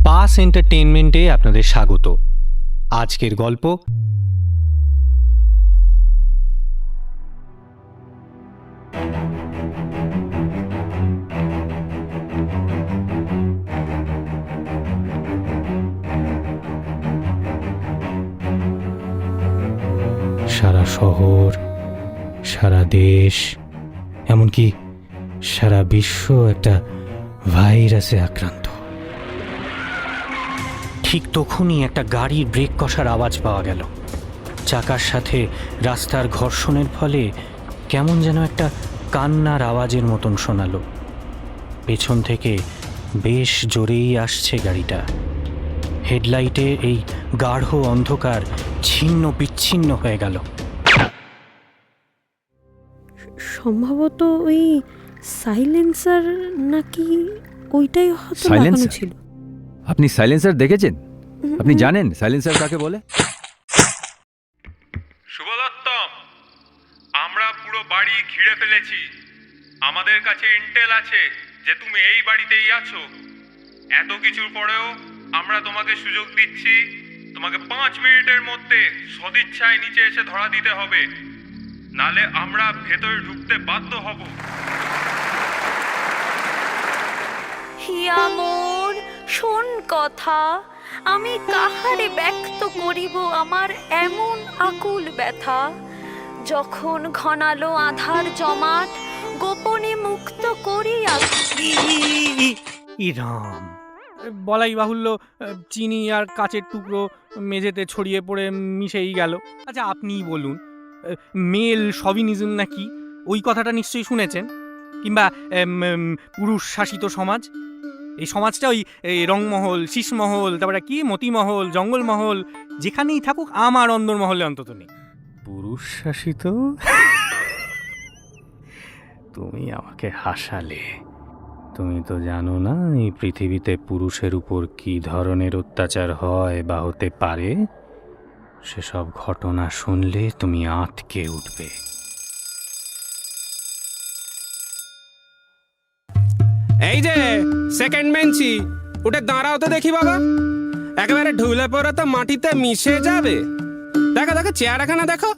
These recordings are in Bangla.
পাস এন্টারটেইনমেন্টে আপনাদের স্বাগত। আজকের গল্প সারা শহর, সারা দেশ, এমনকি সারা বিশ্ব একটা ভাইরাসে আক্রান্ত। ঠিক তখনই একটা গাড়ির ব্রেক কষার আওয়াজ পাওয়া গেল। চাকার সাথে রাস্তার ঘর্ষণের ফলে কেমন যেন একটা কান্নার আওয়াজের মতন শোনালো। পেছন থেকে বেশ জোরেই আসছে গাড়িটা। হেডলাইটে এই গাঢ় অন্ধকার ছিন্ন বিচ্ছিন্ন হয়ে গেল। সম্ভবত ওই সাইলেন্সার নাকি ওইটাই হয়তো লাগানো ছিল। আপনি সাইলেন্সার দেখেছেন? আপনি জানেন সাইলেন্সার কাকে বলে? শুভদত্তম, আমরা পুরো বাড়ি ঘিরে ফেলেছি। আমাদের কাছে ইন্টেল আছে যে তুমি এই বাড়িতেই আছো। এত কিছুর পরেও আমরা তোমাকে সুযোগ দিচ্ছি, তোমাকে 5 মিনিটের মধ্যে সদিচ্ছায় নিচে এসে ধরা দিতে হবে, নালে আমরা ভেতরে ঢুকতে বাধ্য হব। হিয়া মোর শোন কথা, আমি কাহারে ব্যক্ত করিব আমার এমন আকুল ব্যথা। যখন ঘনালো আধার জমাট গোপনে মুক্ত করিয়া ইরাম বলাই বাহুল্য, চিনি আর কাচের টুকরো মেঝেতে ছড়িয়ে পড়ে মিশেই গেল। আচ্ছা আপনিই বলুন, মেল শভিনিজম নাকি ওই কথাটা নিশ্চয়ই শুনেছেন, কিংবা পুরুষ শাসিত সমাজ। এই সমাজটা ওই রংমহল, শীষমহল, তারপরে কি মতিমহল, জঙ্গলমহল, যেখানেই থাকুক আমার অন্দরমহলে অন্তত নেই। পুরুষ শাসিত? তুমি আমাকে হাসালে। তুমি তো জানো না এই পৃথিবীতে পুরুষের উপর কি ধরনের অত্যাচার হয় বা হতে পারে। সেসব ঘটনা শুনলে তুমি আঁতকে উঠবে। এই যে সেকেন্ড বেঞ্চি, উঠে দাঁড়াও তো দেখি বাবা। একেবারে ঢুলে পড়ে তো মাটিতে মিশে যাবে। দেখো দেখো চেয়ারখানা দেখো,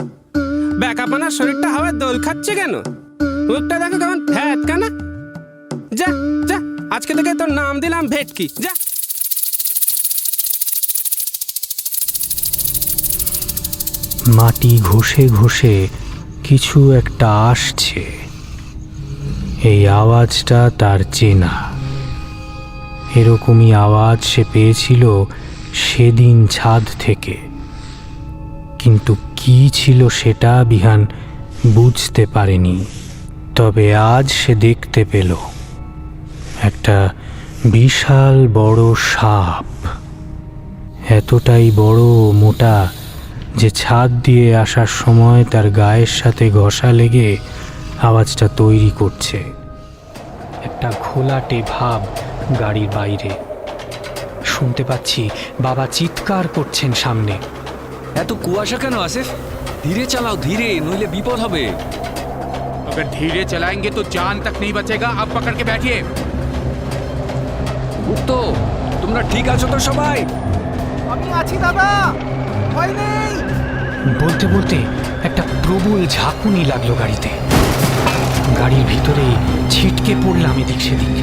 ব্যাকাপানার শরীরটা হাওয়ায় দোল খাচ্ছে কেন? মুখটা দেখো কেমন ফ্যাট কানা। যা যা, আজকে থেকে তোর নাম দিলাম ভেটকি। যা। মাটি ঘষে ঘষে কিছু একটা আসছে। এই আওয়াজটা তার চেনা। এরকমই আওয়াজ সে পেয়েছিল সেদিন ছাদ থেকে, কিন্তু কি ছিল সেটা বিহান বুঝতে পারেনি। তবে আজ সে দেখতে পেল একটা বিশাল বড় সাপ, এতটাই বড় মোটা যে ছাদ দিয়ে আসার সময় তার গায়ের সাথে ঘষা লেগে আওয়াজটা তৈরি করছে। একটা ঘোলাটে ভাব গাড়ির বাইরে। শুনতে পাচ্ছি বাবা চিৎকার করছেন সামনে। এত কুয়াশা কেন আসিফ? ধীরে চালাও, ধীরে, নইলে বিপদ হবে। अगर धीरे चलाएंगे तो जान तक नहीं बचेगा। अब पकड़ के बैठिए। মুক্ত, তোমরা ঠিক আছো তো সবাই? আমি আছি দাদা, ভয় নেই। বলতে বলতে একটা প্রবল ঝাঁকুনি লাগলো গাড়িতে। গাড়ির ভিতরেই ছিটকে পড়লাম এদিক সেদিক।